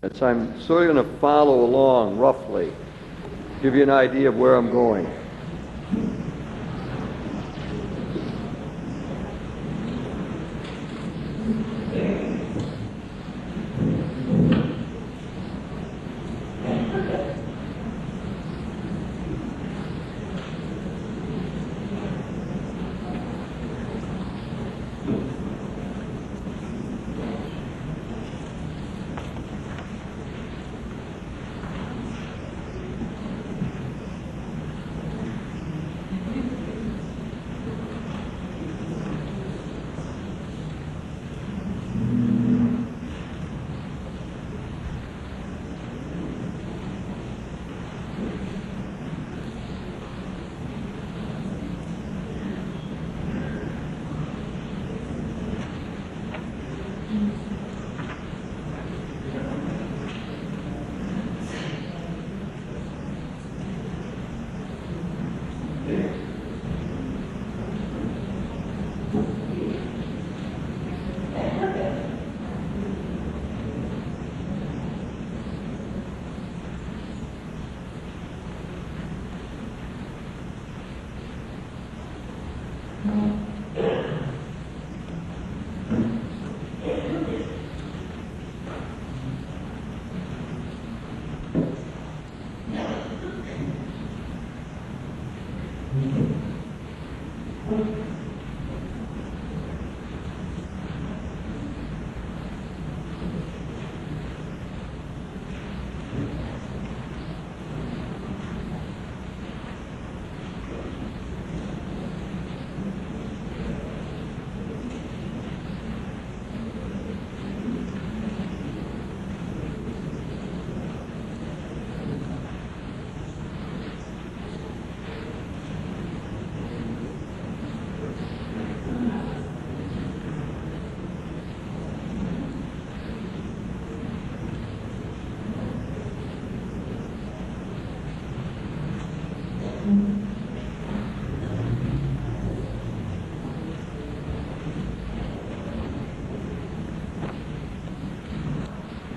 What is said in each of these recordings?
So I'm sort of going to follow along roughly, give you an idea of where I'm going.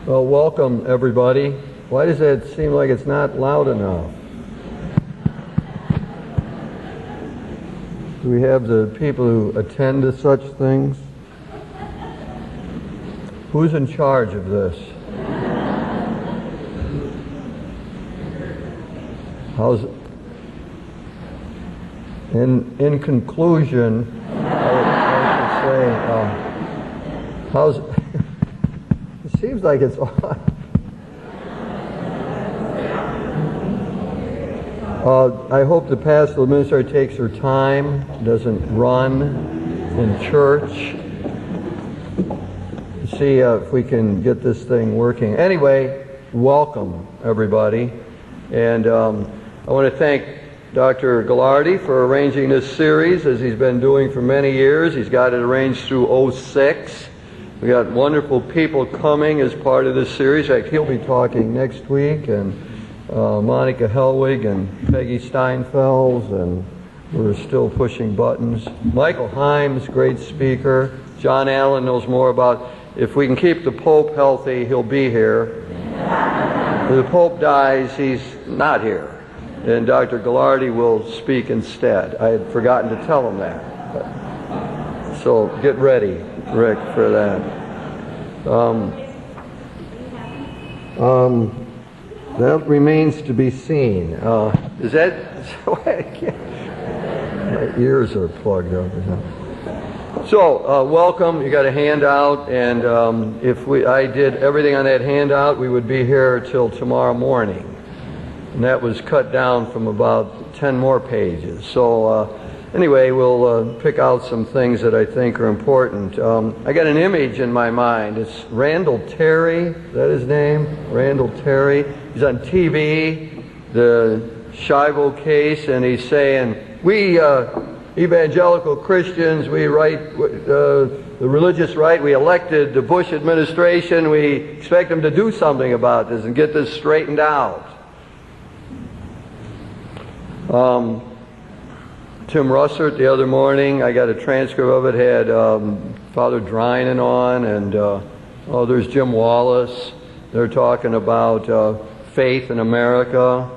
Well, welcome everybody. Why does it seem like it's not loud enough? Do we have the people who attend to such things? Who's in charge of this? How's in conclusion, I would say, it seems like it's on. I hope the pastoral administrator takes her time, doesn't run in church. See if we can get this thing working. Anyway, welcome everybody. And I want to thank Dr. Gallardi for arranging this series, as he's been doing for many years. He's got it arranged through 06. We got wonderful people coming as part of this series. In fact, he'll be talking next week, and Monica Helwig and Peggy Steinfels, and we're still pushing buttons. Michael Himes, great speaker. John Allen knows more about, if we can keep the Pope healthy, he'll be here. If the Pope dies, he's not here. And Dr. Gallardi will speak instead. I had forgotten to tell him that. So get ready, Rick, for that. That remains to be seen. Is that... My ears are plugged up. So, welcome. You got a handout, and if I did everything on that handout, we would be here till tomorrow morning. And that was cut down from about 10 more pages. So, anyway, we'll pick out some things that I think are important. I got an image in my mind. It's Randall Terry. Is that his name? Randall Terry. He's on TV, the Shivo case, and he's saying, we evangelical Christians, we write the religious right, we elected the Bush administration, we expect them to do something about this and get this straightened out. Tim Russert the other morning, I got a transcript of it, had Father Drinan on, and there's Jim Wallace, They're talking about faith in America.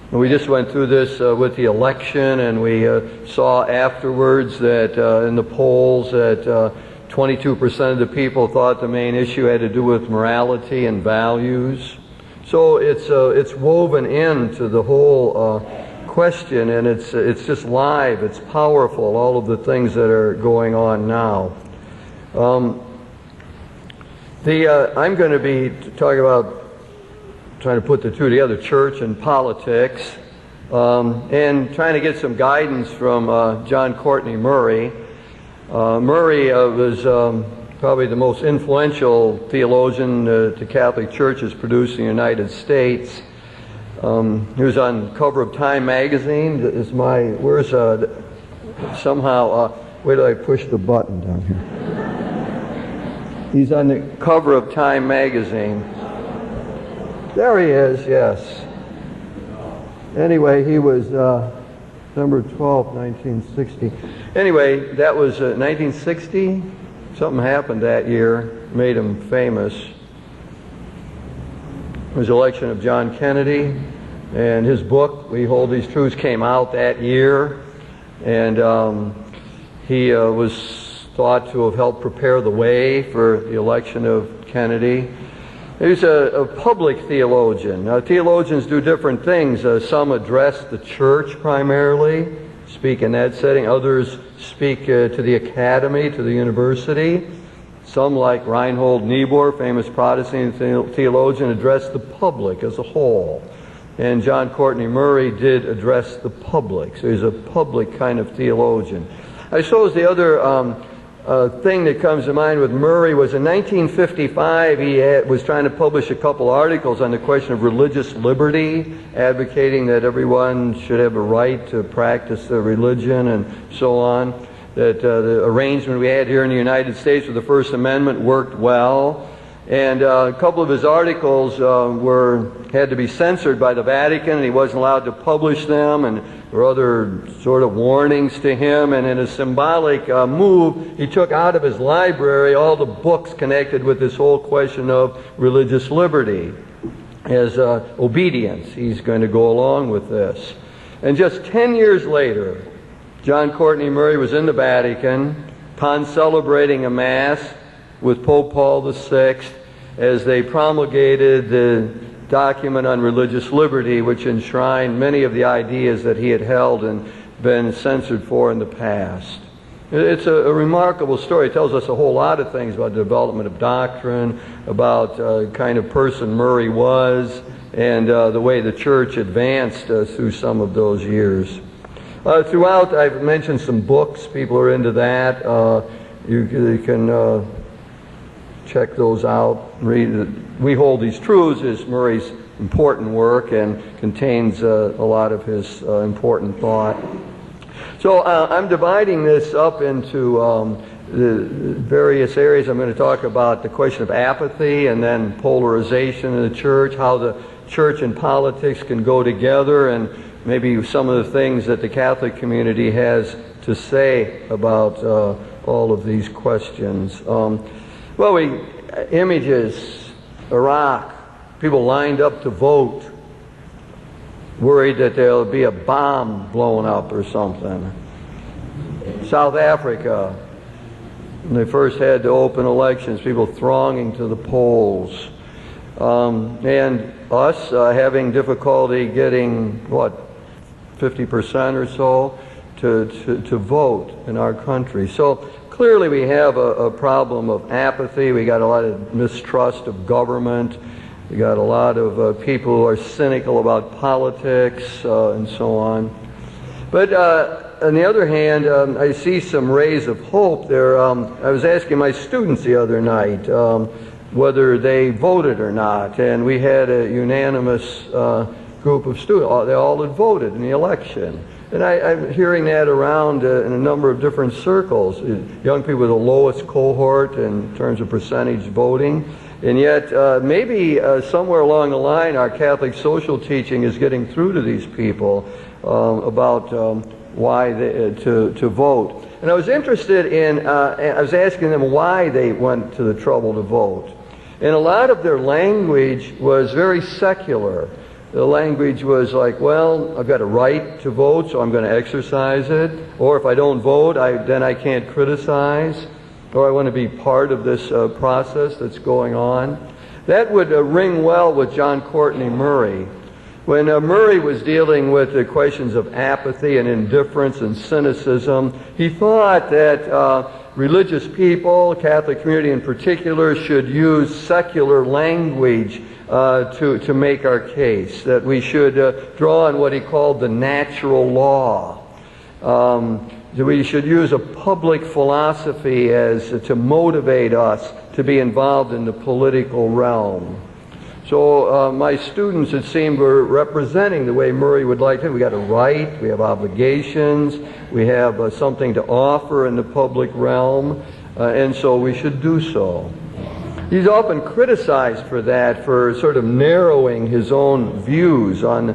And we just went through this with the election, and we saw afterwards that in the polls that 22% of the people thought the main issue had to do with morality and values. So it's woven into the whole question, and it's just live, it's powerful, all of the things that are going on now. I'm going to be talking about trying to put the two together, church and politics, and trying to get some guidance from John Courtney Murray. Murray was probably the most influential theologian the Catholic Church has produced in the United States. He was on the cover of Time magazine. Where did I push the button down here? He's on the cover of Time magazine. There he is, yes. Anyway, he was December 12, 1960. Anyway, that was 1960. Something happened that year, made him famous. It was the election of John Kennedy, and his book, We Hold These Truths, came out that year, and he was thought to have helped prepare the way for the election of Kennedy. He was a public theologian. Now, theologians do different things. Some address the church primarily, speak in that setting. Others speak to the academy, to the university. Some, like Reinhold Niebuhr, famous Protestant theologian, address the public as a whole. And John Courtney Murray did address the public. So he's a public kind of theologian. I suppose the other thing that comes to mind with Murray was in 1955 he was trying to publish a couple articles on the question of religious liberty, advocating that everyone should have a right to practice their religion and so on, that the arrangement we had here in the United States with the First Amendment worked well. And a couple of his articles had to be censored by the Vatican, and he wasn't allowed to publish them, and there were other sort of warnings to him. And in a symbolic move, he took out of his library all the books connected with this whole question of religious liberty as obedience. He's going to go along with this. And just 10 years later, John Courtney Murray was in the Vatican upon celebrating a Mass with Pope Paul VI as they promulgated the document on religious liberty, which enshrined many of the ideas that he had held and been censored for in the past. It's a remarkable story. It tells us a whole lot of things about the development of doctrine, about the kind of person Murray was, and the way the church advanced through some of those years. Throughout, I've mentioned some books. People are into that. You can check those out. Read it. We Hold These Truths is Murray's important work and contains a lot of his important thought. So I'm dividing this up into the various areas. I'm going to talk about the question of apathy and then polarization in the church, how the church and politics can go together, and maybe some of the things that the Catholic community has to say about all of these questions. Images, Iraq, people lined up to vote, worried that there'll be a bomb blown up or something. South Africa, when they first had to open elections, people thronging to the polls. And us having difficulty getting, 50% or so to vote in our country. So clearly we have a problem of apathy. We got a lot of mistrust of government. We got a lot of people who are cynical about politics and so on. But on the other hand, I see some rays of hope there. I was asking my students the other night whether they voted or not, and we had a unanimous group of students. They all had voted in the election. And I'm hearing that around in a number of different circles. Young people are the lowest cohort in terms of percentage voting. And yet, maybe somewhere along the line, our Catholic social teaching is getting through to these people about why to vote. And I was interested in, I was asking them why they went to the trouble to vote. And a lot of their language was very secular. The language was like, well, I've got a right to vote, so I'm going to exercise it. Or if I don't vote, then I can't criticize. Or I want to be part of this process that's going on. That would ring well with John Courtney Murray. When Murray was dealing with the questions of apathy and indifference and cynicism, he thought that religious people, Catholic community in particular, should use secular language to make our case, that we should draw on what he called the natural law. We should use a public philosophy as to motivate us to be involved in the political realm. So my students, it seemed, were representing the way Murray would like to. We got a right, we have obligations, we have something to offer in the public realm, and so we should do so. He's often criticized for that, for sort of narrowing his own views on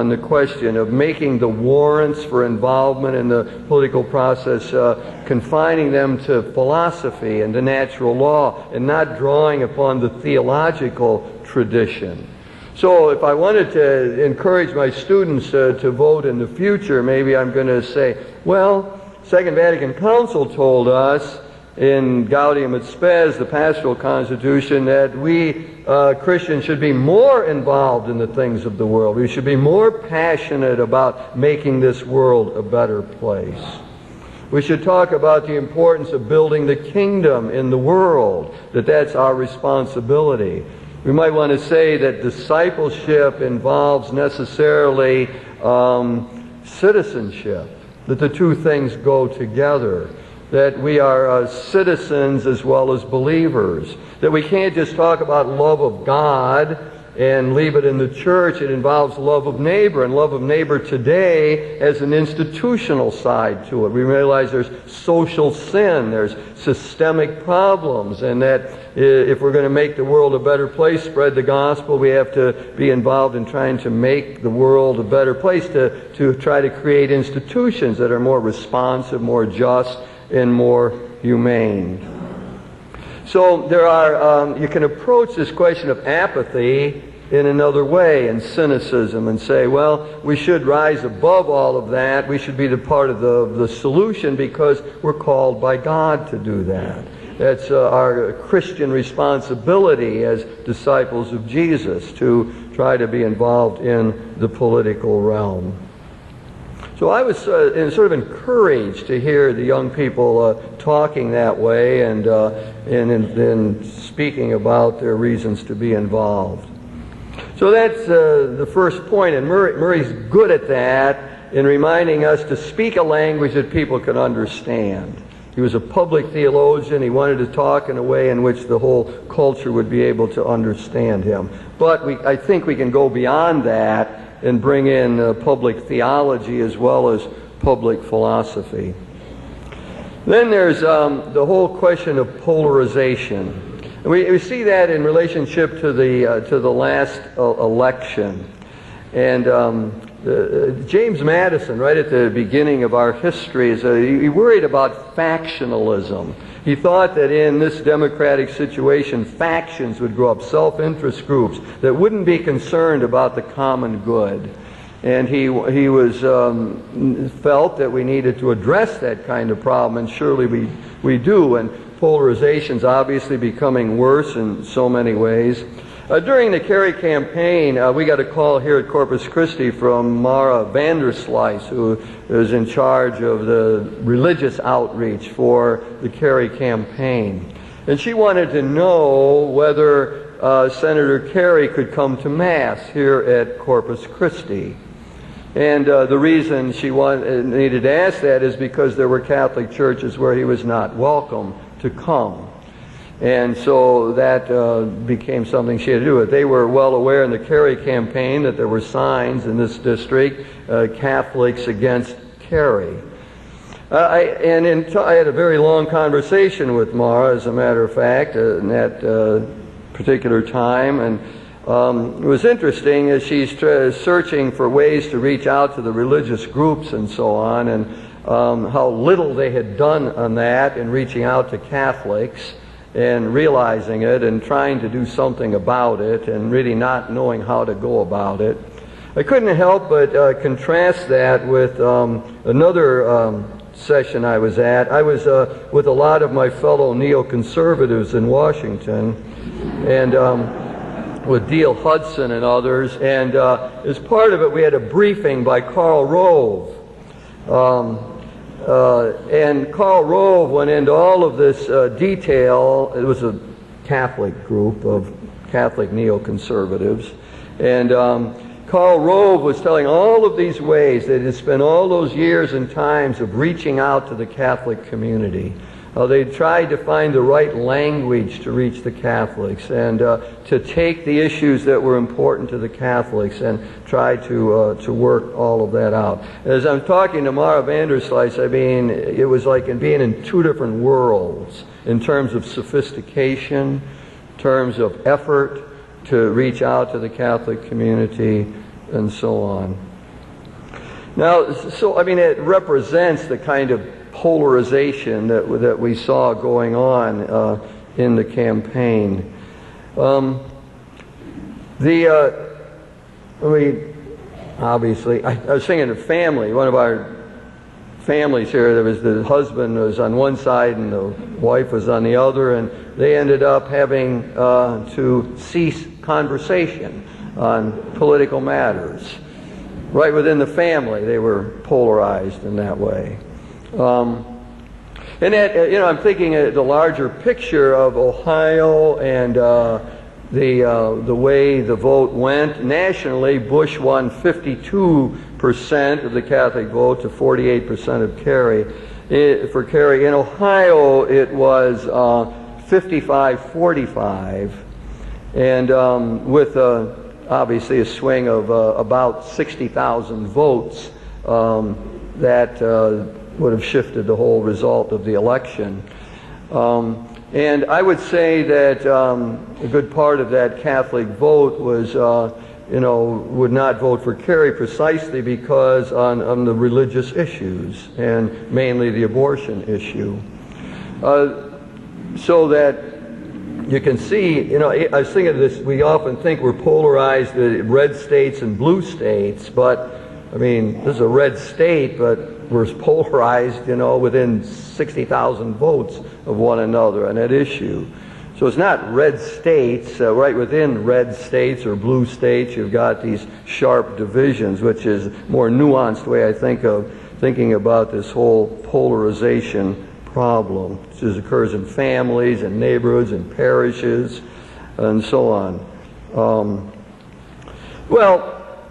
the question of making the warrants for involvement in the political process, confining them to philosophy and the natural law, and not drawing upon the theological tradition. So if I wanted to encourage my students to vote in the future, maybe I'm going to say, well, Second Vatican Council told us in Gaudium et Spes, the pastoral constitution, that we Christians should be more involved in the things of the world. We should be more passionate about making this world a better place. We should talk about the importance of building the kingdom in the world, that's our responsibility. We might want to say that discipleship involves necessarily citizenship, that the two things go together, that we are citizens as well as believers, that we can't just talk about love of God and leave it in the church. It involves love of neighbor, and love of neighbor today has an institutional side to it. We realize there's social sin, there's systemic problems, and that if we're going to make the world a better place, spread the gospel, we have to be involved in trying to make the world a better place, to try to create institutions that are more responsive, more just, and more humane. So there are, you can approach this question of apathy in another way, in cynicism, and say, well, we should rise above all of that. We should be the part of the solution because we're called by God to do that. That's our Christian responsibility as disciples of Jesus, to try to be involved in the political realm. So I was sort of encouraged to hear the young people talking that way and speaking about their reasons to be involved. So that's the first point, and Murray's good at that in reminding us to speak a language that people can understand. He was a public theologian. He wanted to talk in a way in which the whole culture would be able to understand him. But I think we can go beyond that and bring in public theology as well as public philosophy. Then there's the whole question of polarization. And we see that in relationship to the last election. And James Madison, right at the beginning of our history, he worried about factionalism. He thought that in this democratic situation, factions would grow up, self-interest groups that wouldn't be concerned about the common good. And he was felt that we needed to address that kind of problem, and surely we do. And polarization's obviously becoming worse in so many ways. During the Kerry campaign, we got a call here at Corpus Christi from Mara Vanderslice, who is in charge of the religious outreach for the Kerry campaign. And she wanted to know whether Senator Kerry could come to Mass here at Corpus Christi. And the reason she needed to ask that is because there were Catholic churches where he was not welcome to come. And so that became something she had to do with. They were well aware in the Kerry campaign that there were signs in this district, Catholics against Kerry. I had a very long conversation with Mara, as a matter of fact, in that particular time. And it was interesting as she's searching for ways to reach out to the religious groups and so on, and how little they had done on that in reaching out to Catholics. and realizing it and trying to do something about it and really not knowing how to go about it. I couldn't help but contrast that with another session I was at. I was with a lot of my fellow neoconservatives in Washington, and with Dale Hudson and others, and as part of it we had a briefing by Karl Rove. And Karl Rove went into all of this detail. It was a Catholic group of Catholic neoconservatives, and Karl Rove was telling all of these ways that he had spent all those years and times of reaching out to the Catholic community. They tried to find the right language to reach the Catholics and to take the issues that were important to the Catholics and try to work all of that out. As I'm talking to Mara Vanderslice, I mean, it was like being in two different worlds in terms of sophistication, in terms of effort to reach out to the Catholic community, and so on. Now, so I mean, it represents the kind of polarization that we saw going on in the campaign. Obviously, I was thinking of family. One of our families here, there was the husband was on one side and the wife was on the other, and they ended up having to cease conversation on political matters. Right within the family, they were polarized in that way. And that, I'm thinking of the larger picture of Ohio and the way the vote went. Nationally, Bush won 52% of the Catholic vote to 48% of Kerry. For Kerry, in Ohio, it was 55-45, and with obviously a swing of about 60,000 votes that would have shifted the whole result of the election. And I would say that a good part of that Catholic vote was, would not vote for Kerry precisely because on the religious issues, and mainly the abortion issue. So that you can see, I was thinking of this, we often think we're polarized, red states and blue states, but I mean, this is a red state, but we're polarized, within 60,000 votes of one another on that issue. So it's not red states. Right within red states or blue states, you've got these sharp divisions, which is a more nuanced way, I think, of thinking about this whole polarization problem, which occurs in families and neighborhoods and parishes and so on.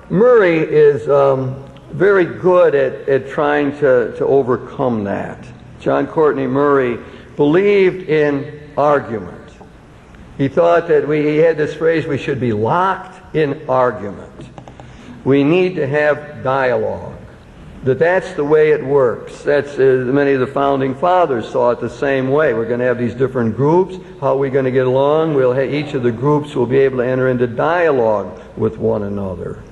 Murray is very good at trying to overcome that. John Courtney Murray believed in argument. He thought that he had this phrase, we should be locked in argument. We need to have dialogue. That's the way it works. That's many of the founding fathers saw it the same way. We're going to have these different groups. How are we going to get along? Each of the groups will be able to enter into dialogue with one another.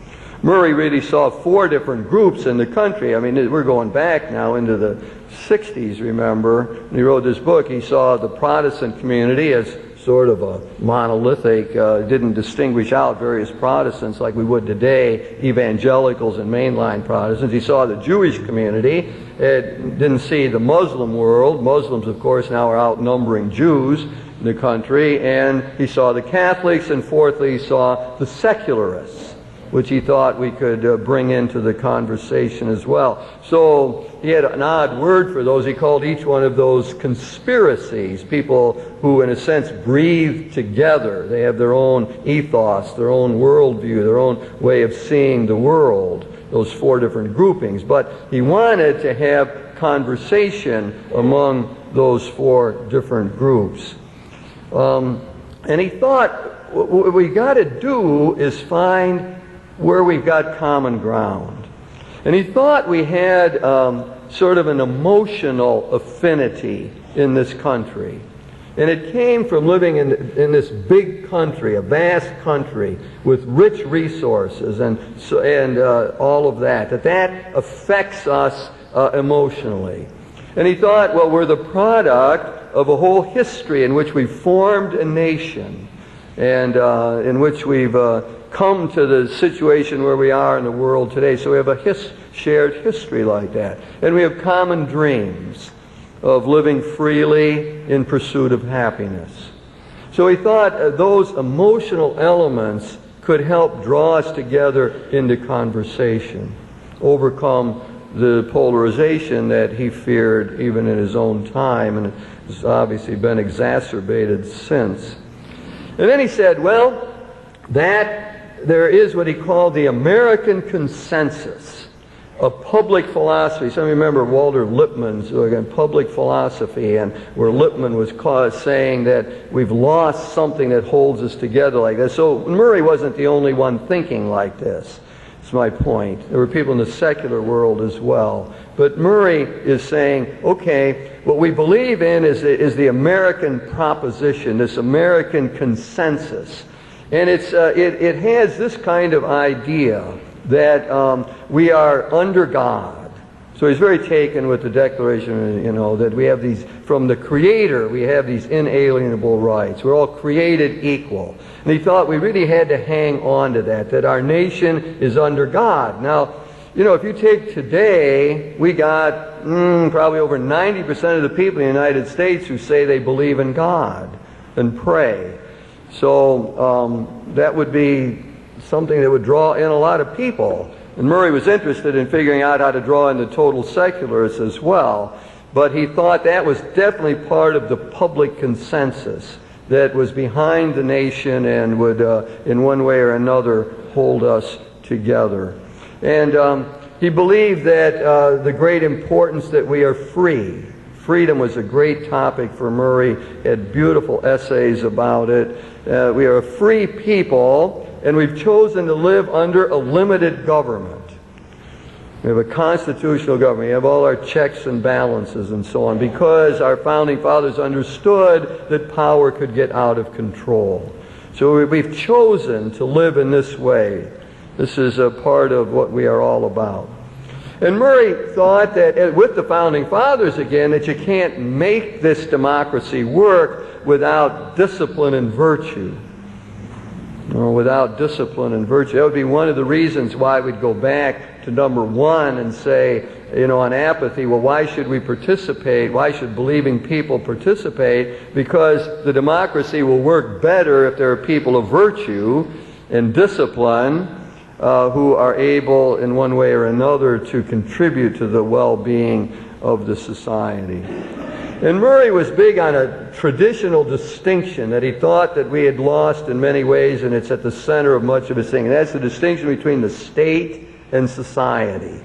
Murray really saw 4 different groups in the country. I mean, we're going back now into the 60s, remember. When he wrote this book, he saw the Protestant community as sort of a monolithic, didn't distinguish out various Protestants like we would today, evangelicals and mainline Protestants. He saw the Jewish community. It didn't see the Muslim world. Muslims, of course, now are outnumbering Jews in the country. And he saw the Catholics, and fourthly, he saw the secularists, which he thought we could bring into the conversation as well. So he had an odd word for those. He called each one of those conspiracies, people who in a sense breathe together. They have their own ethos, their own worldview, their own way of seeing the world, those 4 different groupings. But he wanted to have conversation among those 4 different groups. And he thought what we got to do is find where we've got common ground. And he thought we had sort of an emotional affinity in this country. And it came from living in this big country, a vast country with rich resources and all of that affects us emotionally. And he thought, well, we're the product of a whole history in which we've formed a nation and in which we've come to the situation where we are in the world today. So we have a shared history like that. And we have common dreams of living freely in pursuit of happiness. So he thought those emotional elements could help draw us together into conversation, overcome the polarization that he feared even in his own time, and it's obviously been exacerbated since. And then he said, well, that there is what he called the American consensus of public philosophy. Some of you remember Walter Lippmann's public philosophy, and where Lippmann was saying that we've lost something that holds us together like this. So Murray wasn't the only one thinking like this. That's my point. There were people in the secular world as well. But Murray is saying, okay, what we believe in is the American proposition, this American consensus. And it has this kind of idea that we are under God. So he's very taken with the declaration, that we have these, from the Creator, we have these inalienable rights. We're all created equal. And he thought we really had to hang on to that our nation is under God. Now, if you take today, we got probably over 90% of the people in the United States who say they believe in God and pray. So that would be something that would draw in a lot of people. And Murray was interested in figuring out how to draw in the total secularists as well. But he thought that was definitely part of the public consensus that was behind the nation and would, in one way or another, hold us together. And he believed that the great importance that we are free. Freedom was a great topic for Murray. He had beautiful essays about it. We are a free people, and we've chosen to live under a limited government. We have a constitutional government. We have all our checks and balances and so on, because our founding fathers understood that power could get out of control. So we've chosen to live in this way. This is a part of what we are all about. And Murray thought that, with the founding fathers again, that you can't make this democracy work without discipline and virtue. Without discipline and virtue. That would be one of the reasons why we'd go back to number one and say, on apathy, well, why should we participate? Why should believing people participate? Because the democracy will work better if there are people of virtue and discipline who are able, in one way or another, to contribute to the well-being of the society. And Murray was big on a traditional distinction that he thought that we had lost in many ways, and it's at the center of much of his thinking. That's the distinction between the state and society.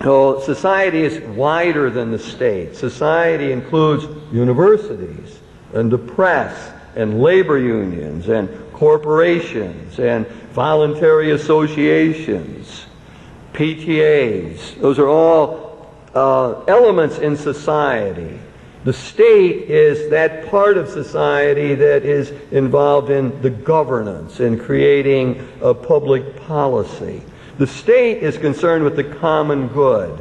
So society is wider than the state. Society includes universities and the press and labor unions and corporations and voluntary associations, PTAs. Those are all elements in society. The state is that part of society that is involved in the governance and creating a public policy. The state is concerned with the common good.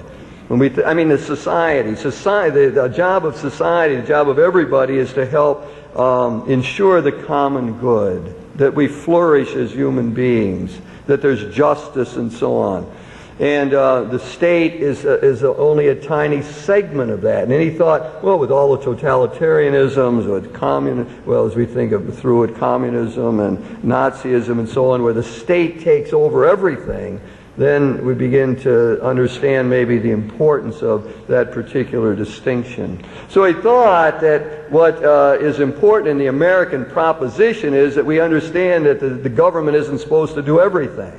The society. The job of society, the job of everybody, is to help ensure the common good, that we flourish as human beings, that there's justice and so on. And the state is only a tiny segment of that. And then he thought, well, with all the totalitarianisms, as we think of through it, communism and Nazism and so on, where the state takes over everything, then we begin to understand maybe the importance of that particular distinction. So he thought that what is important in the American proposition is that we understand that the government isn't supposed to do everything.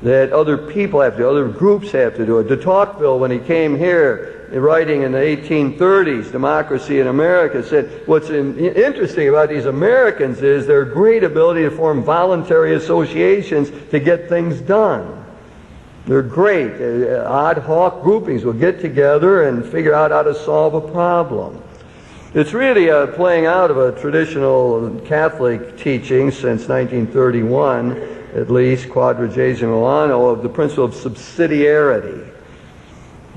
That other people have to do, other groups have to do it. De Tocqueville, when he came here, writing in the 1830s, Democracy in America, said, what's interesting about these Americans is their great ability to form voluntary associations to get things done. They're great. Ad hoc groupings will get together and figure out how to solve a problem. It's really a playing out of a traditional Catholic teaching since 1931, at least, Quadragesimo Anno, of the principle of subsidiarity.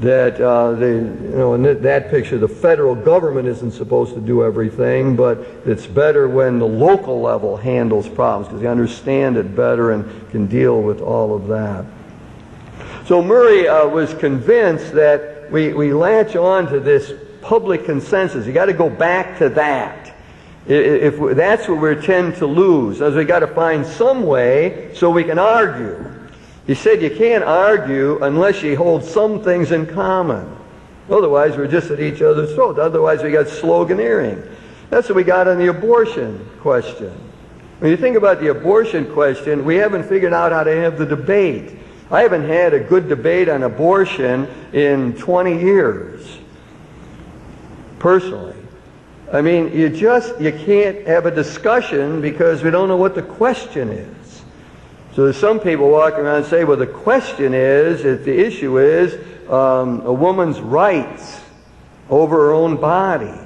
that in that picture, the federal government isn't supposed to do everything, but it's better when the local level handles problems because they understand it better and can deal with all of that. So Murray was convinced that we latch on to this public consensus. You got to go back to that. If that's what we tend to lose, as we got to find some way so we can argue. He said you can't argue unless you hold some things in common. Otherwise, we're just at each other's throats. Otherwise, we got sloganeering. That's what we got on the abortion question. When you think about the abortion question, we haven't figured out how to have the debate. I haven't had a good debate on abortion in 20 years, personally. I mean, you can't have a discussion because we don't know what the question is. So there's some people walking around and say, well, the question is, if the issue is a woman's rights over her own body.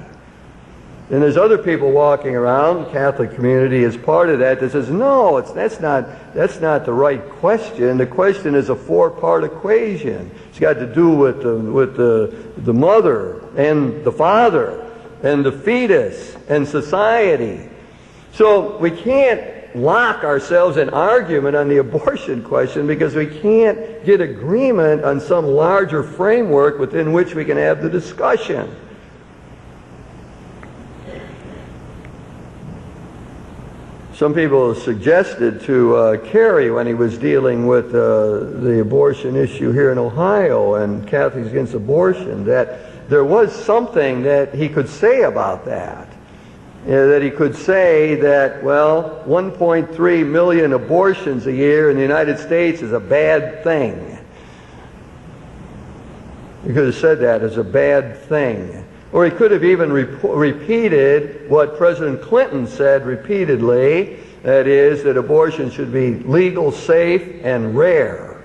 And there's other people walking around, the Catholic community is part of that says, no, that's not the right question. The question is a four-part equation. It's got to do with the mother and the father and the fetus and society. So we can't lock ourselves in argument on the abortion question because we can't get agreement on some larger framework within which we can have the discussion. Some people suggested to Kerry when he was dealing with the abortion issue here in Ohio and Catholics Against Abortion that there was something that he could say about that. That he could say that, well, 1.3 million abortions a year in the United States is a bad thing. He could have said that as a bad thing. Or he could have even repeated what President Clinton said repeatedly, that is, that abortion should be legal, safe, and rare.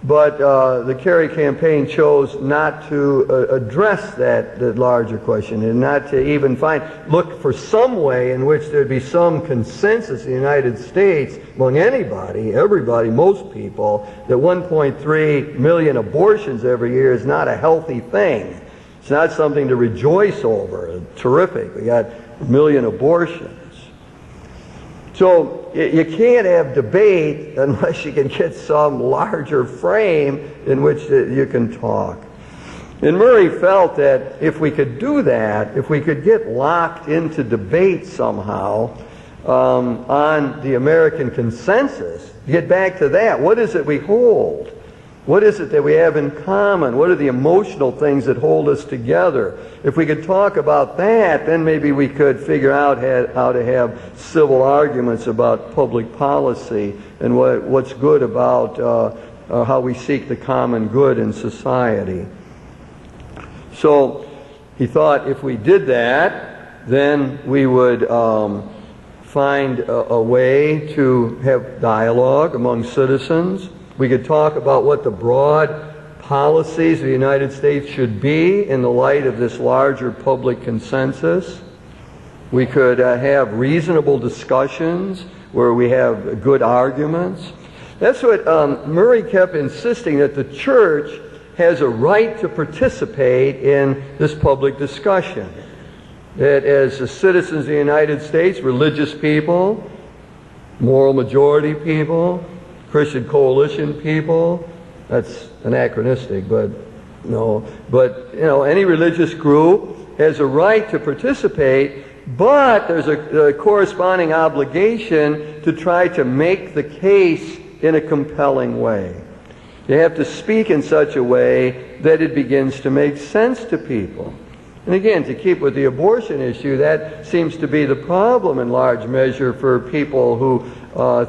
But the Kerry campaign chose not to address that larger question and not to even look for some way in which there'd be some consensus in the United States among everybody, most people, that 1.3 million abortions every year is not a healthy thing. It's not something to rejoice over. Terrific. We got a million abortions. So you can't have debate unless you can get some larger frame in which you can talk. And Murray felt that if we could do that, if we could get locked into debate somehow on the American consensus, get back to that. What is it we hold? What is it that we have in common? What are the emotional things that hold us together? If we could talk about that, then maybe we could figure out how to have civil arguments about public policy and what's good about how we seek the common good in society. So he thought if we did that, then we would find a way to have dialogue among citizens. We could talk about what the broad policies of the United States should be in the light of this larger public consensus. We could have reasonable discussions where we have good arguments. That's what Murray kept insisting, that the church has a right to participate in this public discussion. That as the citizens of the United States, religious people, moral majority people, Christian coalition people, that's anachronistic, but any religious group has a right to participate, but there's a corresponding obligation to try to make the case in a compelling way. You have to speak in such a way that it begins to make sense to people. And again, to keep with the abortion issue, that seems to be the problem in large measure for people who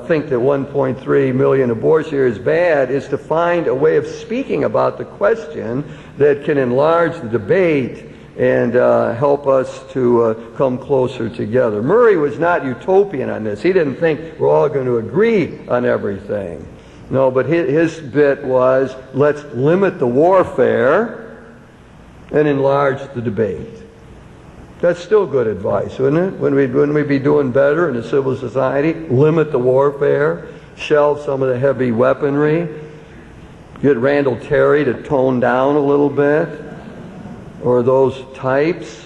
think that 1.3 million abortions here is bad, is to find a way of speaking about the question that can enlarge the debate and help us to come closer together. Murray was not utopian on this. He didn't think we're all going to agree on everything. No, but his bit was, let's limit the warfare and enlarge the debate. That's still good advice, isn't it? When we be doing better in a civil society, limit the warfare, shelve some of the heavy weaponry, get Randall Terry to tone down a little bit, or those types,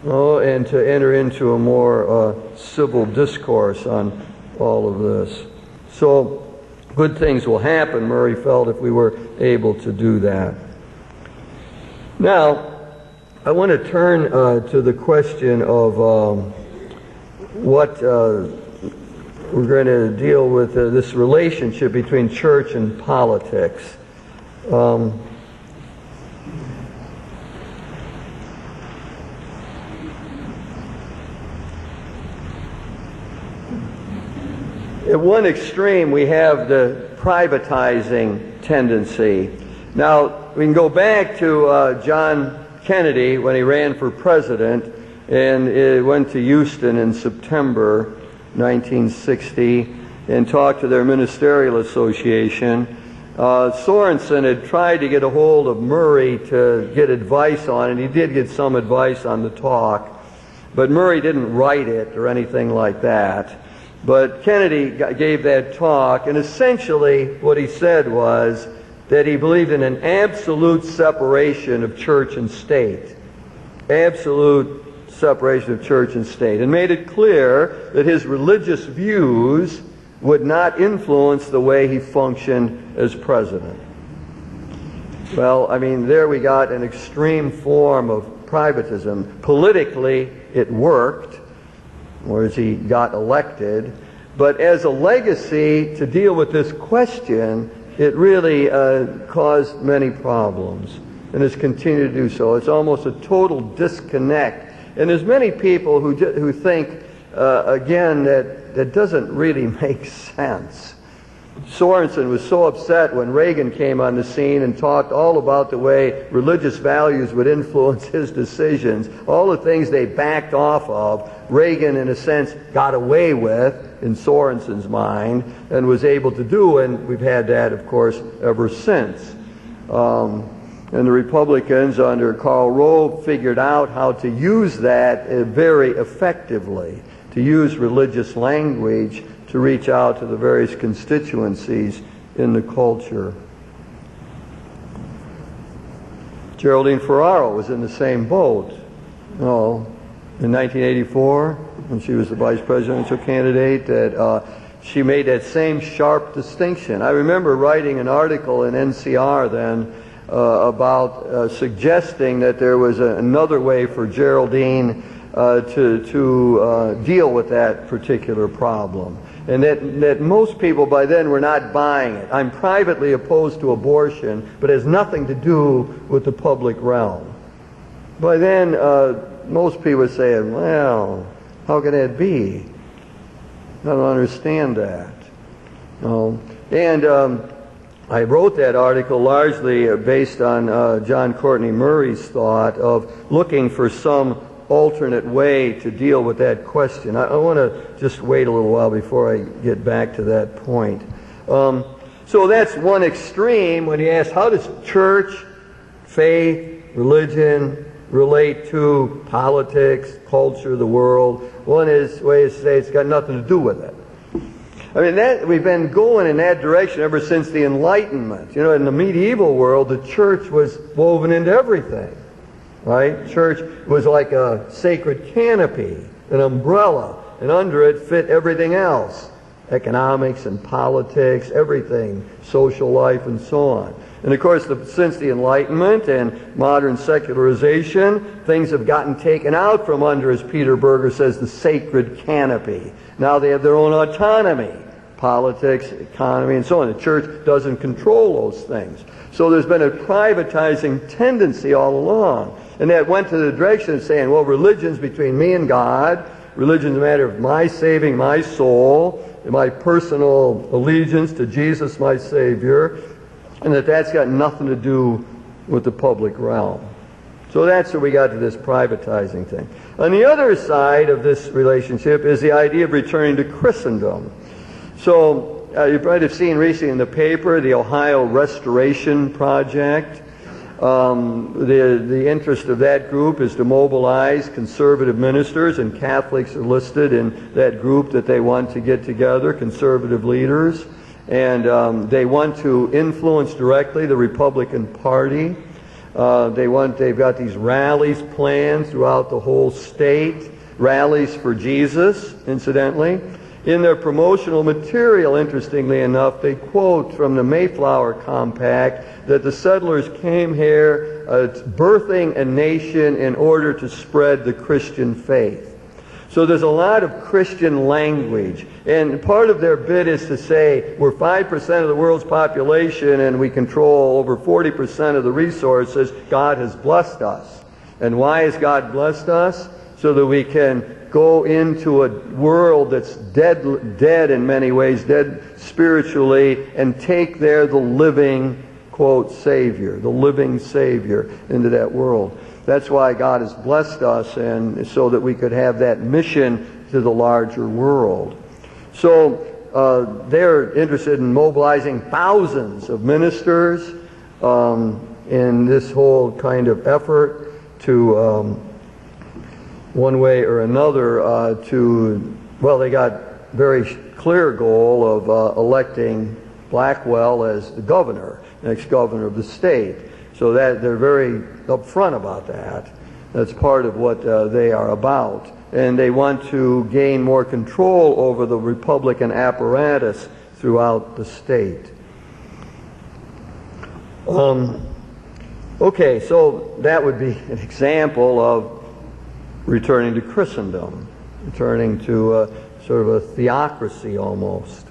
and to enter into a more civil discourse on all of this. So good things will happen, Murray felt, if we were able to do that. Now, I want to turn to the question of what we're going to deal with, this relationship between church and politics. At one extreme, we have the privatizing tendency. Now, we can go back to John Kennedy when he ran for president, and went to Houston in September 1960 and talked to their ministerial association. Sorensen had tried to get a hold of Murray to get advice on it, and he did get some advice on the talk, but Murray didn't write it or anything like that. But Kennedy gave that talk, and essentially what he said was that he believed in an absolute separation of church and state. Absolute separation of church and state. And made it clear that his religious views would not influence the way he functioned as president. Well, I mean, there we got an extreme form of privatism. Politically, it worked, whereas he got elected. But as a legacy to deal with this question, it really caused many problems, and has continued to do so. It's almost a total disconnect. And there's many people who think, again, that doesn't really make sense. Sorensen was so upset when Reagan came on the scene and talked all about the way religious values would influence his decisions. All the things they backed off of, Reagan, in a sense, got away with in Sorensen's mind and was able to do, and we've had that, of course, ever since. And the Republicans under Karl Rove figured out how to use that very effectively, to use religious language to reach out to the various constituencies in the culture. Geraldine Ferraro was in the same boat. In 1984, when she was the vice presidential candidate, that she made that same sharp distinction. I remember writing an article in NCR then about suggesting that there was another way for Geraldine to deal with that particular problem. And that most people by then were not buying it. I'm privately opposed to abortion, but it has nothing to do with the public realm. By then, most people were saying, well, how can that be? I don't understand that. I wrote that article largely based on John Courtney Murray's thought of looking for some alternate way to deal with that question. I want to just wait a little while before I get back to that point. So that's one extreme when you ask, how does church, faith, religion relate to politics, culture, the world? One way is to say it's got nothing to do with it. I mean, we've been going in that direction ever since the Enlightenment. You know, in the medieval world, the church was woven into everything. Right? Church was like a sacred canopy, an umbrella, and under it fit everything else. Economics and politics, everything, social life and so on. And of course, since the Enlightenment and modern secularization, things have gotten taken out from under, as Peter Berger says, the sacred canopy. Now they have their own autonomy, politics, economy, and so on. The church doesn't control those things. So there's been a privatizing tendency all along. And that went to the direction of saying, well, religion's between me and God. Religion's a matter of my saving my soul, and my personal allegiance to Jesus, my Savior, and that's got nothing to do with the public realm. So that's where we got to this privatizing thing. On the other side of this relationship is the idea of returning to Christendom. So you might have seen recently in the paper the Ohio Restoration Project. The interest of that group is to mobilize conservative ministers, and Catholics are listed in that group that they want to get together, conservative leaders, And they want to influence directly the Republican Party. They've got these rallies planned throughout the whole state, rallies for Jesus, incidentally. In their promotional material, interestingly enough, they quote from the Mayflower Compact that the settlers came here birthing a nation in order to spread the Christian faith. So there's a lot of Christian language. And part of their bid is to say, we're 5% of the world's population and we control over 40% of the resources. God has blessed us. And why has God blessed us? So that we can go into a world that's dead in many ways, dead spiritually, and take there the living, quote, Savior, the living Savior into that world. That's why God has blessed us, and so that we could have that mission to the larger world. So they're interested in mobilizing thousands of ministers in this whole kind of effort to, one way or another, they got very clear goal of electing Blackwell as the governor, next governor of the state. So that they're very upfront about that. That's part of what they are about. And they want to gain more control over the Republican apparatus throughout the state. Okay, so that would be an example of returning to Christendom, returning to sort of a theocracy almost.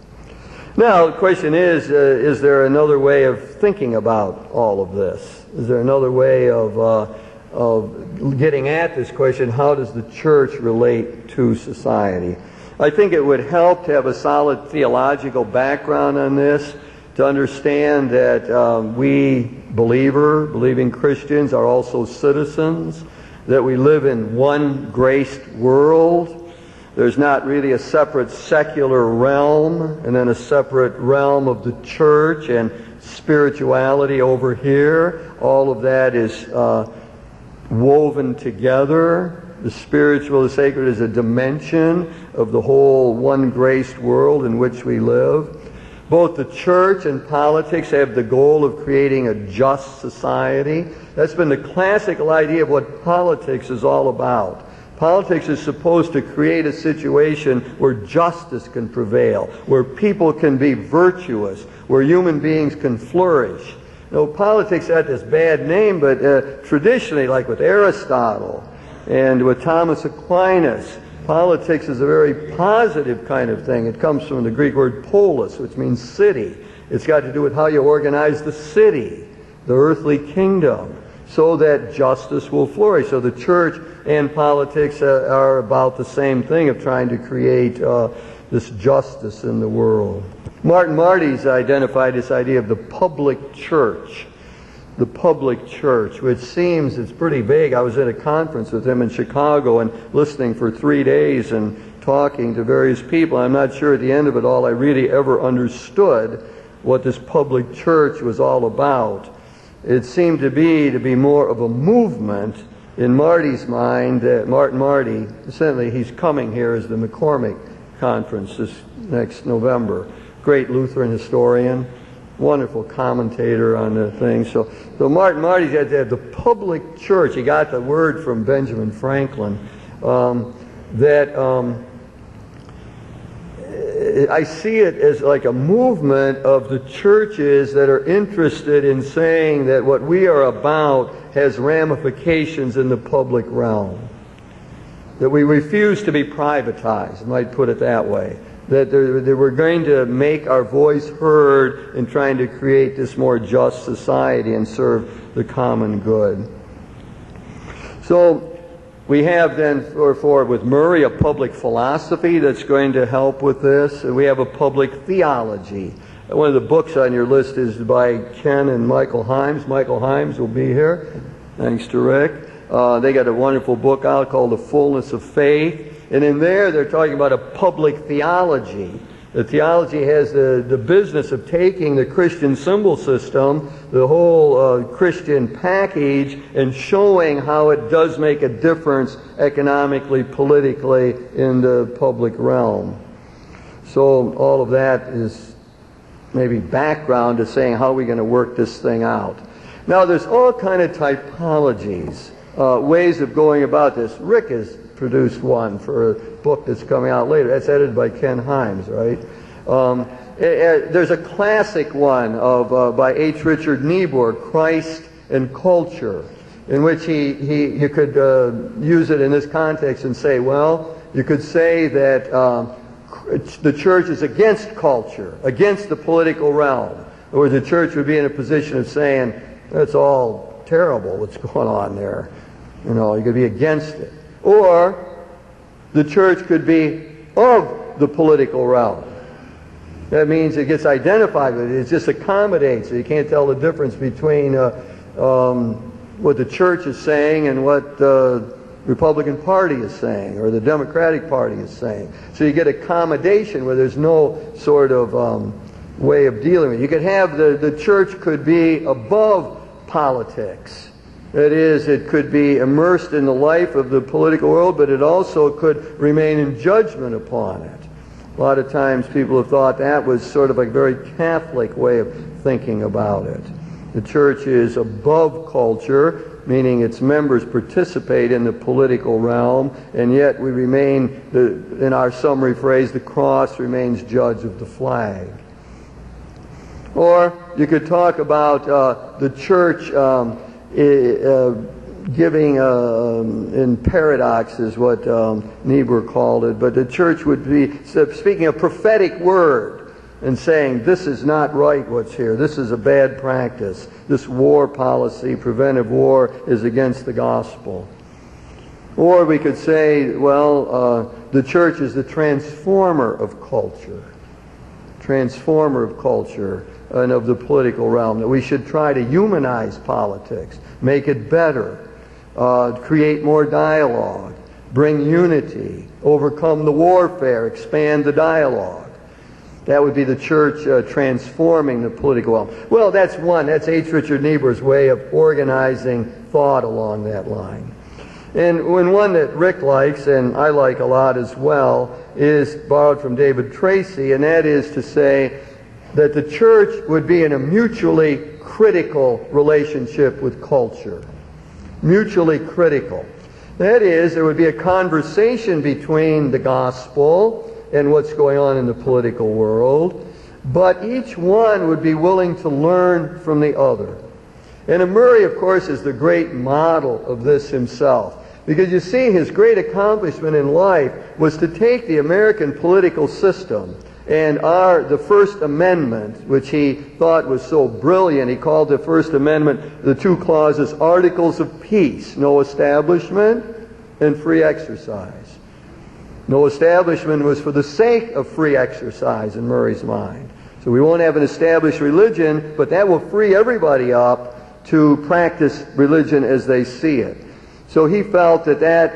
Now, the question is there another way of thinking about all of this? Is there another way of getting at this question, how does the church relate to society? I think it would help to have a solid theological background on this, to understand that we believing Christians are also citizens, that we live in one graced world. There's not really a separate secular realm and then a separate realm of the church and spirituality over here. All of that is woven together. The spiritual, the sacred is a dimension of the whole one graced world in which we live. Both the church and politics have the goal of creating a just society. That's been the classical idea of what politics is all about. Politics is supposed to create a situation where justice can prevail, where people can be virtuous, where human beings can flourish. You know, politics had this bad name, but traditionally, like with Aristotle and with Thomas Aquinas, politics is a very positive kind of thing. It comes from the Greek word polis, which means city. It's got to do with how you organize the city, the earthly kingdom, so that justice will flourish. So the church and politics are about the same thing, of trying to create this justice in the world. Martin Marty's identified this idea of the public church. The public church, which seems, it's pretty vague. I was at a conference with him in Chicago and listening for 3 days and talking to various people. I'm not sure at the end of it all I really ever understood what this public church was all about. It seemed to be more of a movement in Marty's mind. That Martin Marty, certainly he's coming here as the McCormick Conference this next November. Great Lutheran historian, wonderful commentator on the thing. So Martin Marty's had to have the public church. He got the word from Benjamin Franklin. I see it as like a movement of the churches that are interested in saying that what we are about has ramifications in the public realm. That we refuse to be privatized, I might put it that way. That we're going to make our voice heard in trying to create this more just society and serve the common good. So we have then, with Murray, a public philosophy that's going to help with this. We have a public theology. One of the books on your list is by Ken and Michael Himes. Michael Himes will be here. Thanks to Rick. They got a wonderful book out called The Fullness of Faith. And in there, they're talking about a public theology. The theology has the business of taking the Christian symbol system, the whole Christian package, and showing how it does make a difference economically, politically, in the public realm. So all of that is maybe background to saying how are we going to work this thing out. Now there's all kind of typologies, ways of going about this. Rick has produced one for a book that's coming out later. That's edited by Ken Himes, right? There's a classic one of by H. Richard Niebuhr, Christ and Culture, in which you could use it in this context and say, well, you could say that the church is against culture, against the political realm. Or the church would be in a position of saying, that's all terrible what's going on there. You know, you could be against it. Or the church could be of the political realm. That means it gets identified with it. It just accommodates. So you can't tell the difference between what the church is saying and what the Republican Party is saying or the Democratic Party is saying. So you get accommodation where there's no sort of way of dealing with it. You could have the church could be above politics. That is, it could be immersed in the life of the political world, but it also could remain in judgment upon it. A lot of times people have thought that was sort of a very Catholic way of thinking about it. The church is above culture, meaning its members participate in the political realm, and yet we remain, in our summary phrase, the cross remains judge of the flag. Or you could talk about the church giving in paradox is what Niebuhr called it, but the church would be speaking a prophetic word and saying, this is not right what's here, this is a bad practice, this war policy, preventive war, is against the gospel. Or we could say, well, the church is the transformer of culture, and of the political realm, that we should try to humanize politics, make it better, create more dialogue, bring unity, overcome the warfare, expand the dialogue. That would be the church transforming the political realm. Well, that's one. That's H. Richard Niebuhr's way of organizing thought along that line. And one that Rick likes, and I like a lot as well, is borrowed from David Tracy, and that is to say that the church would be in a mutually critical relationship with culture. Mutually critical. That is, there would be a conversation between the gospel and what's going on in the political world, but each one would be willing to learn from the other. And Murray, of course, is the great model of this himself. Because you see, his great accomplishment in life was to take the American political system and the First Amendment, which he thought was so brilliant. He called the First Amendment, the two clauses, Articles of Peace, no establishment and free exercise. No establishment was for the sake of free exercise in Murray's mind. So we won't have an established religion, but that will free everybody up to practice religion as they see it. So he felt that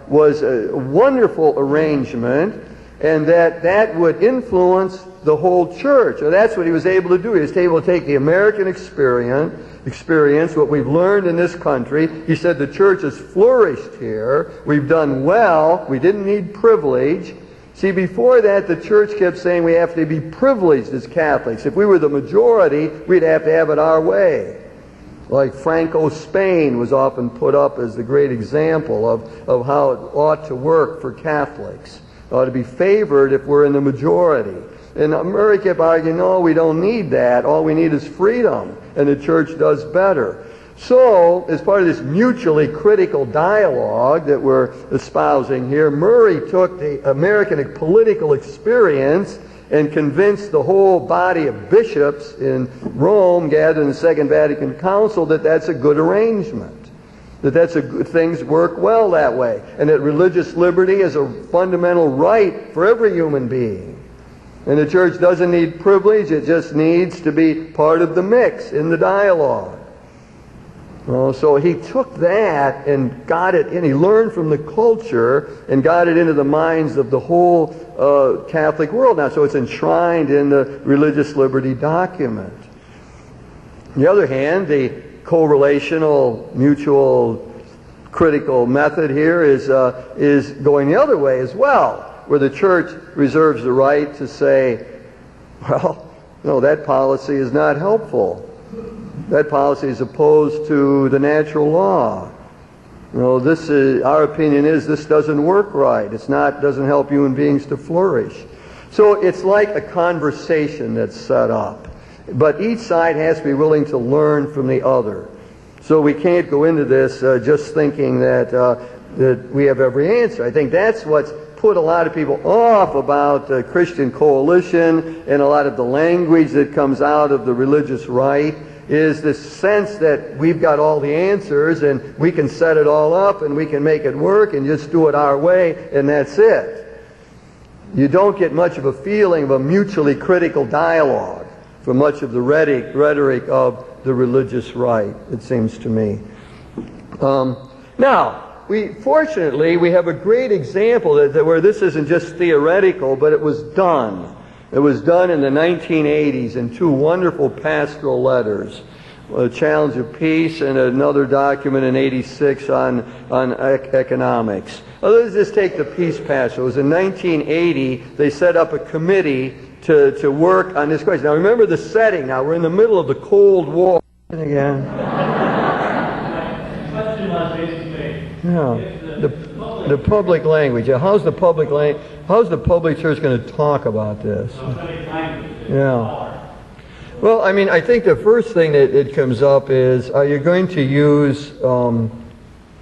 was a wonderful arrangement, and that would influence the whole church. So that's what he was able to do. He was able to take the American experience, what we've learned in this country. He said the church has flourished here. We've done well. We didn't need privilege. See, before that, the church kept saying we have to be privileged as Catholics. If we were the majority, we'd have to have it our way. Like Franco Spain was often put up as the great example of how it ought to work for Catholics. It ought to be favored if we're in the majority. And Murray kept arguing, no, we don't need that. All we need is freedom, and the church does better. So, as part of this mutually critical dialogue that we're espousing here, Murray took the American political experience and convinced the whole body of bishops in Rome, gathered in the Second Vatican Council, that that's a good arrangement, that things work well that way, and that religious liberty is a fundamental right for every human being. And the church doesn't need privilege, it just needs to be part of the mix in the dialogue. Well, so he took that and got it in. He learned from the culture and got it into the minds of the whole Catholic world now. So it's enshrined in the religious liberty document. On the other hand, the correlational, mutual, critical method here is going the other way as well, where the church reserves the right to say, well, No, that policy is not helpful. That policy is opposed to the natural law. This is, our opinion is this doesn't work right. Doesn't help human beings to flourish. So it's like a conversation that's set up. But each side has to be willing to learn from the other. So we can't go into this just thinking that we have every answer. I think that's what's put a lot of people off about Christian coalition and a lot of the language that comes out of the religious right, is this sense that we've got all the answers and we can set it all up and we can make it work and just do it our way and that's it. You don't get much of a feeling of a mutually critical dialogue from much of the rhetoric of the religious right, it seems to me. Now, fortunately, we have a great example where this isn't just theoretical, but it was done. It was done in the 1980s in two wonderful pastoral letters, A Challenge of Peace and another document in 86 on economics. Let's just take the peace pastoral. It was in 1980, they set up a committee to work on this question. Now remember the setting. Now we're in the middle of the Cold War. Again. Yeah. The public language. How's the public church going to talk about this? Yeah. Well, I mean, I think the first thing that comes up is, are you going to use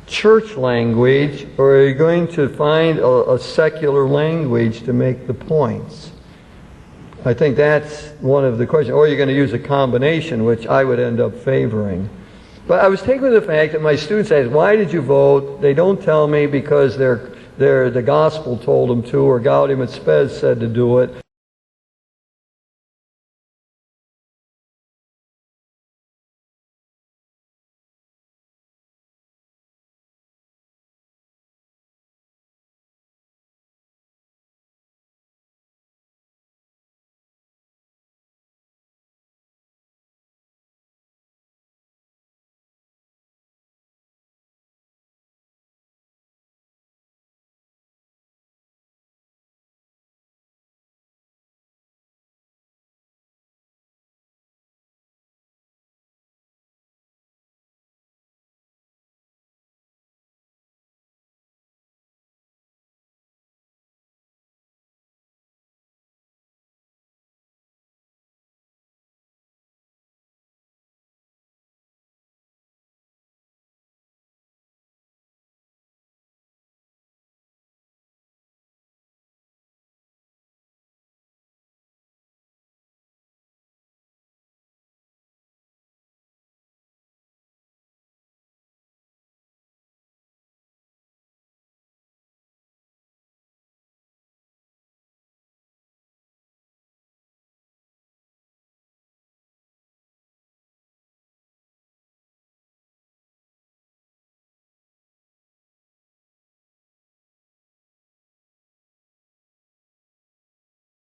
church language, or are you going to find a secular language to make the points? I think that's one of the questions. Or you're going to use a combination, which I would end up favoring. But I was taken with the fact that my students ask, why did you vote? They don't tell me because the gospel told them to, or Gaudium et Spes said to do it.